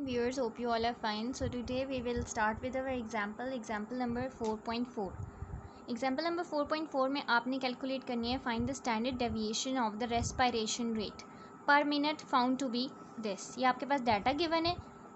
viewers, hope you all are fine. So today we will start with our example number 4.4. Example number 4.4 में आपने calculate करनी है find the standard deviation of the respiration rate per minute found to be this. ये आपके पास data given है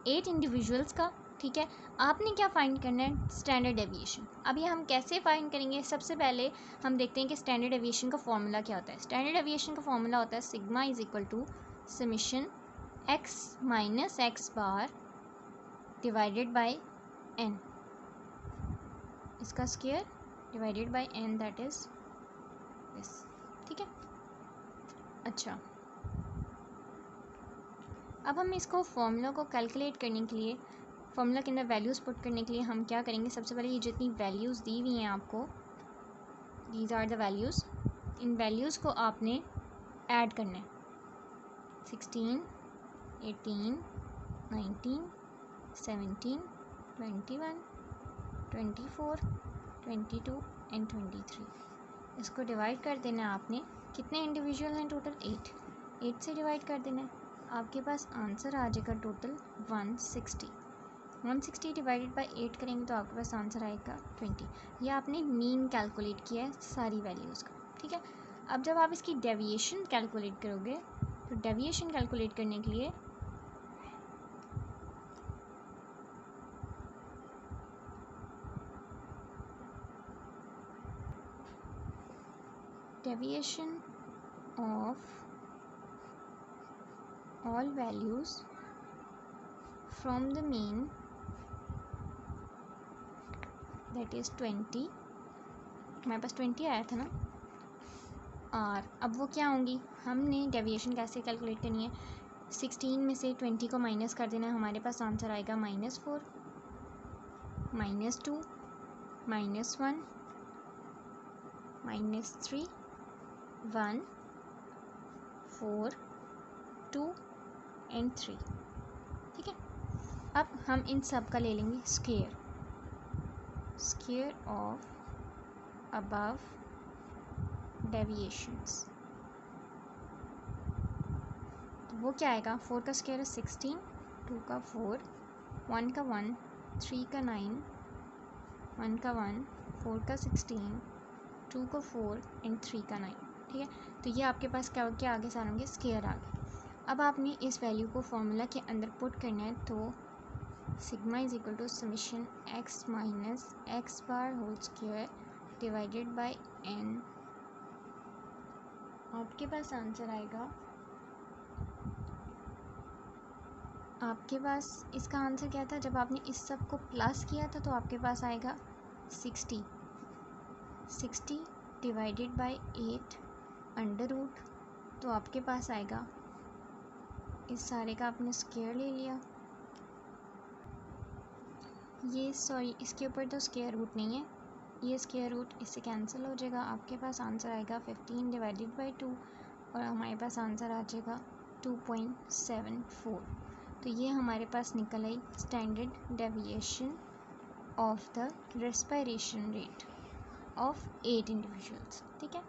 8 individuals का, ठीक है। आपने क्या फाइंड करना है, स्टैंडर्ड डेविएशन। अब ये हम कैसे फाइंड करेंगे, सबसे पहले हम देखते हैं कि स्टैंडर्ड डेविएशन का फॉर्मूला क्या होता है। स्टैंडर्ड डेविएशन का फॉर्मूला होता है sigma is equal to summation x minus x bar divided by n, इसका square divided by n, that is this, ठीक है। अच्छा, अब हम इसको फॉर्मूला को कैलकुलेट करने के लिए, फॉर्मूला के अंदर वैल्यूज़ पुट करने के लिए हम क्या करेंगे, सबसे पहले ये जितनी वैल्यूज़ दी हुई हैं आपको, दीज आर द वैल्यूज़, इन वैल्यूज़ को आपने ऐड करना है। 16, 18, 19, 17, 21, 24, 22 एंड 23। इसको डिवाइड कर देना है आपने। कितने इंडिविजुअल हैं टोटल, 8 से डिवाइड कर देना है। आपके पास आंसर आ जाएगा टोटल 160 डिवाइडेड बाय 8 करेंगे तो आपके पास आंसर आएगा 20। ये आपने मीन कैलकुलेट किया है सारी वैल्यूज़ का, ठीक है। अब जब आप इसकी डेविएशन कैलकुलेट करोगे तो डेविएशन कैलकुलेट करने के लिए deviation of all values from the mean, that is 20, हमारे पास 20 आया था ना। और अब वो क्या होंगी, हमने डेविएशन कैसे कैलकुलेट करनी है, 16 में से 20 को माइनस कर देना है। हमारे पास आंसर आएगा -4, -2, -1, -3, 1, 4, 2 एंड 3, ठीक है। अब हम इन सब का ले लेंगे स्क्वायर ऑफ अबव डेविएशंस। तो वो क्या आएगा, 4 का स्क्वायर है 16, 2 का 4, 1 का 1, 3 का 9, 1 का 1, 4 का 16, 2 का 4 एंड 3 का 9, ठीक है। तो ये आपके पास क्या हो गया, आगे सारे होंगे स्क्वायर आ गए। अब आपने इस वैल्यू को फॉर्मूला के अंदर पुट करना है, तो sigma is equal to summation x minus x bar whole square divided by n। आपके पास आंसर आएगा, आपके पास इसका आंसर क्या था, जब आपने इस सब को प्लस किया था तो आपके पास आएगा 60 डिवाइडेड बाय 8 अंडर रूट, तो आपके पास आएगा, इस सारे का आपने स्क्वायर ले लिया, ये सॉरी इसके ऊपर तो स्क्वायर रूट नहीं है, ये स्क्वायर रूट इससे कैंसिल हो जाएगा। आपके पास आंसर आएगा 15 डिवाइडेड बाय 2 और हमारे पास आंसर आ जाएगा 2.74। तो ये हमारे पास निकल आई standard deviation of the respiration rate of 8 individuals, ठीक है।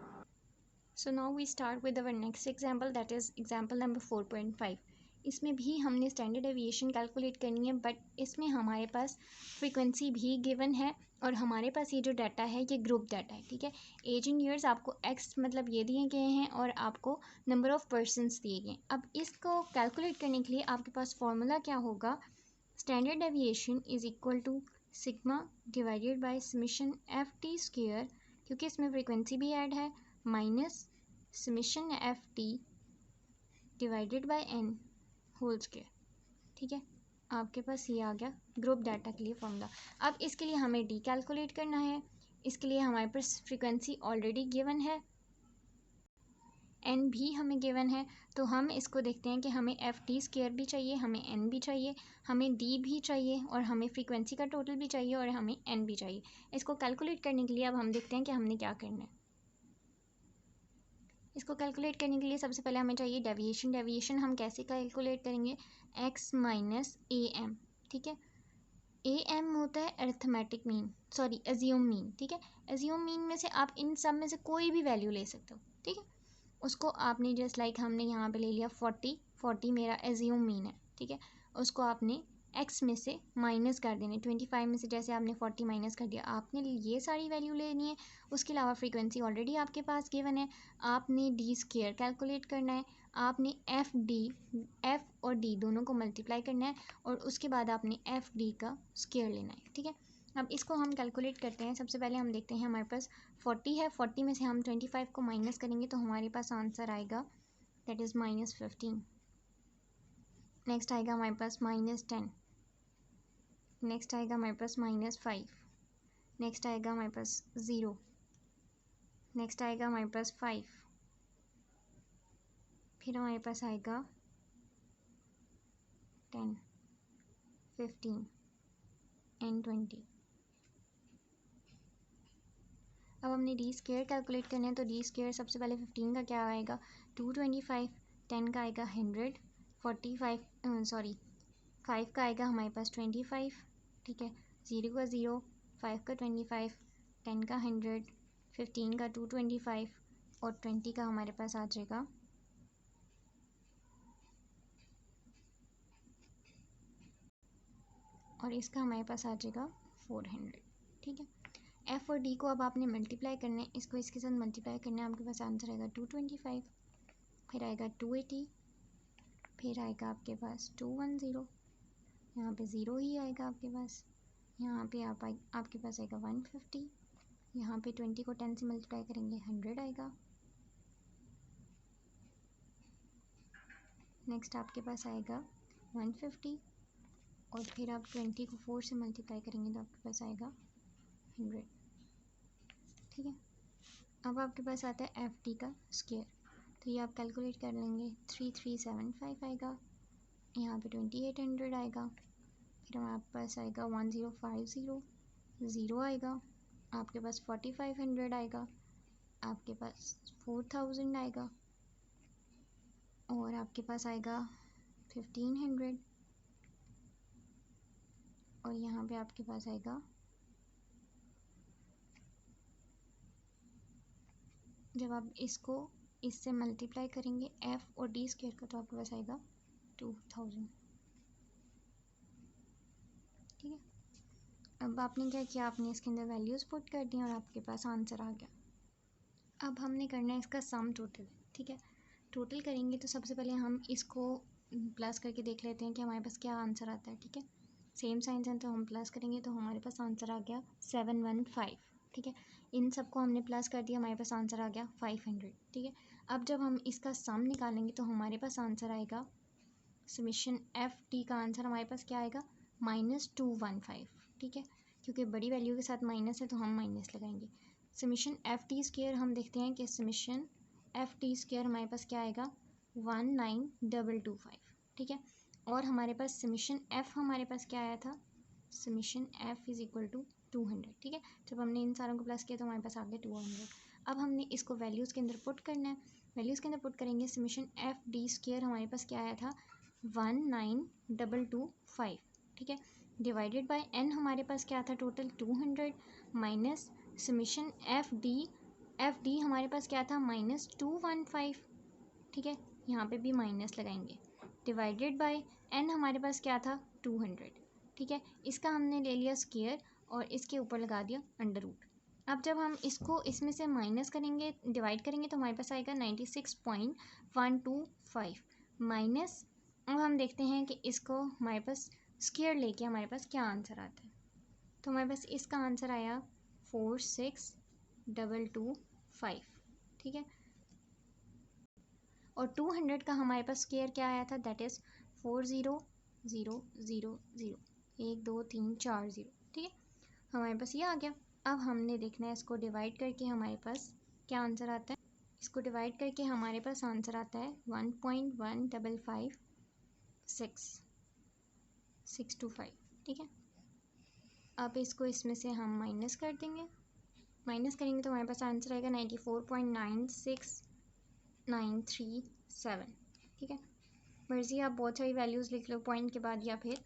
So now we start with our next example, that is example number 4.5। इसमें भी हमने स्टैंडर्ड डेविएशन कैलकुलेट करनी है, बट इसमें हमारे पास फ्रीक्वेंसी भी गिवन है और हमारे पास ये जो डाटा है ये ग्रुप डाटा है, ठीक है। एज इन ईयर्स आपको एक्स मतलब ये दिए गए हैं और आपको नंबर ऑफ़ पर्सनस दिए गए हैं। अब इसको कैलकुलेट करने के लिए आपके पास फॉर्मूला क्या होगा, standard deviation is equal to sigma divided by summation F T square, क्योंकि इसमें फ्रीक्वेंसी भी ऐड है, minus summation F T divided by N whole square, ठीक है। आपके पास ये आ गया ग्रुप डाटा के लिए फॉर्मूला। अब इसके लिए हमें डी कैलकुलेट करना है। इसके लिए हमारे पास फ्रीक्वेंसी ऑलरेडी गिवन है, एन भी हमें गिवन है, तो हम इसको देखते हैं कि हमें एफ टी स्क्वायर भी चाहिए, हमें एन भी चाहिए, हमें डी भी चाहिए और हमें फ्रीक्वेंसी का टोटल भी चाहिए और हमें एन भी चाहिए। इसको कैलकुलेट करने के लिए अब हम देखते हैं कि हमने क्या करना है। इसको कैलकुलेट करने के लिए सबसे पहले हमें चाहिए डेविएशन हम कैसे कैलकुलेट करेंगे, x माइनस ए एम, ठीक है। ए एम होता है arithmetic mean, sorry assume mean, ठीक है। एज्यूम मीन में से आप इन सब में से कोई भी वैल्यू ले सकते हो, ठीक है। उसको आपने जस्ट लाइक हमने यहाँ पे ले लिया 40 मेरा एज्यूम मीन है, ठीक है। उसको आपने एक्स में से माइनस कर देने। 25 में से जैसे आपने 40 माइनस कर दिया, आपने ये सारी वैल्यू लेनी है। उसके अलावा फ्रीक्वेंसी ऑलरेडी आपके पास गिवन है, आपने डी स्क्वायर कैलकुलेट करना है, आपने एफ और डी दोनों को मल्टीप्लाई करना है और उसके बाद आपने एफ डी का स्क्वायर लेना है। ठीक है, अब इसको हम कैलकुलेट करते हैं। सबसे पहले हम देखते हैं हमारे पास 40 है, 40 में से हम 25 को माइनस करेंगे तो हमारे पास आंसर आएगा दैट इज़ -15। नेक्स्ट आएगा हमारे पास -10, नेक्स्ट आएगा हमारे पास -5, नेक्स्ट आएगा हमारे पास 0, नेक्स्ट आएगा हमारे पास 5, फिर हमारे पास आएगा 10, 15 एंड 20। अब हमने डी स्क्वायर कैलकुलेट करना है, तो डी स्क्वायर सबसे पहले 15 का क्या आएगा 225, 10 का आएगा 100, 5 का आएगा हमारे पास 25। ठीक है, 0 का 0, 5 का 25, 10 का 100, 15 का 225 और 20 का हमारे पास आ जाएगा और इसका हमारे पास आ जाएगा 400। ठीक है, एफ और डी को अब आपने मल्टीप्लाई करना है, इसको इसके साथ मल्टीप्लाई करना है, आपके पास आंसर आएगा 225, फिर आएगा 280, फिर आएगा आपके पास 210, यहाँ पे 0 ही आएगा आपके पास, यहाँ पे आपके पास आएगा 150, यहाँ पे 20 को 10 से मल्टीप्लाई करेंगे 100 आएगा, नेक्स्ट आपके पास आएगा 150 और फिर आप 20 को 4 से मल्टीप्लाई करेंगे तो आपके पास आएगा 100। ठीक है, अब आपके पास आता है एफ डी का स्क्वायर, तो ये आप कैलकुलेट कर लेंगे 3375 आएगा, यहाँ पे 2800 आएगा, फिर हमारे पास आएगा 1050, 0 आएगा, आपके पास 4500 आएगा, आपके पास 4000 आएगा और आपके पास आएगा 1500 और यहाँ पे आपके पास आएगा, जब आप इसको इससे मल्टीप्लाई करेंगे एफ और डी स्क्वायर का तो आपके पास आएगा 2000। ठीक है, अब आपने क्या किया, आपने इसके अंदर वैल्यूज़ पुट कर दी और आपके पास आंसर आ गया। अब हमने करना है इसका सम टोटल। ठीक है, टोटल करेंगे तो सबसे पहले हम इसको प्लस करके देख लेते हैं कि हमारे पास क्या आंसर आता है। ठीक है, सेम साइंस है तो हम प्लस करेंगे तो हमारे पास आंसर आ गया 715। ठीक है, इन सबको हमने प्लस कर दिया, हमारे पास आंसर आ गया 500। ठीक है, अब जब हम इसका सम निकालेंगे तो हमारे पास आंसर आएगा समीशन एफ टी का आंसर हमारे पास क्या आएगा -215। ठीक है, क्योंकि बड़ी वैल्यू के साथ माइनस है तो हम माइनस लगाएंगे। समीशन एफ टी स्क्वायर हम देखते हैं कि समीशन एफ टी स्क्वायर हमारे पास क्या आएगा 19225। ठीक है, और हमारे पास समीशन एफ हमारे पास क्या आया था, summation f is equal to 200। ठीक है, जब हमने इन सारों को प्लस किया तो हमारे पास आ गया 200। अब हमने इसको वैल्यूज़ के अंदर पुट करना है, वैल्यूज़ के अंदर पुट करेंगे, समीशन एफ डी स्क्वायर हमारे पास क्या आया था 19225। ठीक है, डिवाइडेड बाय एन हमारे पास क्या था total 200 minus summation F D हमारे पास क्या था -215। ठीक है, यहाँ पे भी माइनस लगाएंगे, डिवाइडेड बाय एन हमारे पास क्या था 200। ठीक है, इसका हमने ले लिया स्क्वायर और इसके ऊपर लगा दिया अंडर रूट। अब जब हम इसको इसमें से माइनस करेंगे, डिवाइड करेंगे तो हमारे पास आएगा 96.125 माइनस। अब हम देखते हैं कि इसको हमारे पास स्क्वायर लेके हमारे पास क्या आंसर आता है, तो हमारे पास इसका आंसर आया 46225। ठीक है, और 200 का हमारे पास स्क्वायर क्या आया था दैट इज़ 40000, 1 2 3 4 0। ठीक है, हमारे पास ये आ गया। अब हमने देखना है इसको डिवाइड करके हमारे पास क्या आंसर आता है, इसको डिवाइड करके हमारे पास आंसर आता है 1.155625। ठीक है, अब इसको इसमें से हम माइनस कर देंगे, माइनस करेंगे तो हमारे पास आंसर आएगा 94.96937। ठीक है, मर्ज़ी आप बहुत सारी वैल्यूज़ लिख लो पॉइंट के बाद या फिर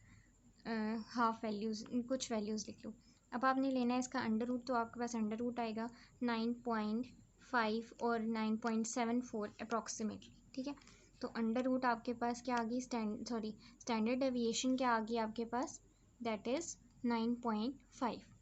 हाफ वैल्यूज़, कुछ वैल्यूज़ लिख लो। अब आपने लेना है इसका अंडर रूट, तो आपके पास अंडर रूट आएगा 9.5 और 9.74 अप्रॉक्सीमेटली। ठीक है, तो अंडर रूट आपके पास क्या आ गई, स्टैंडर्ड डेविएशन क्या आ गई आपके पास, दैट इज़ 9.5।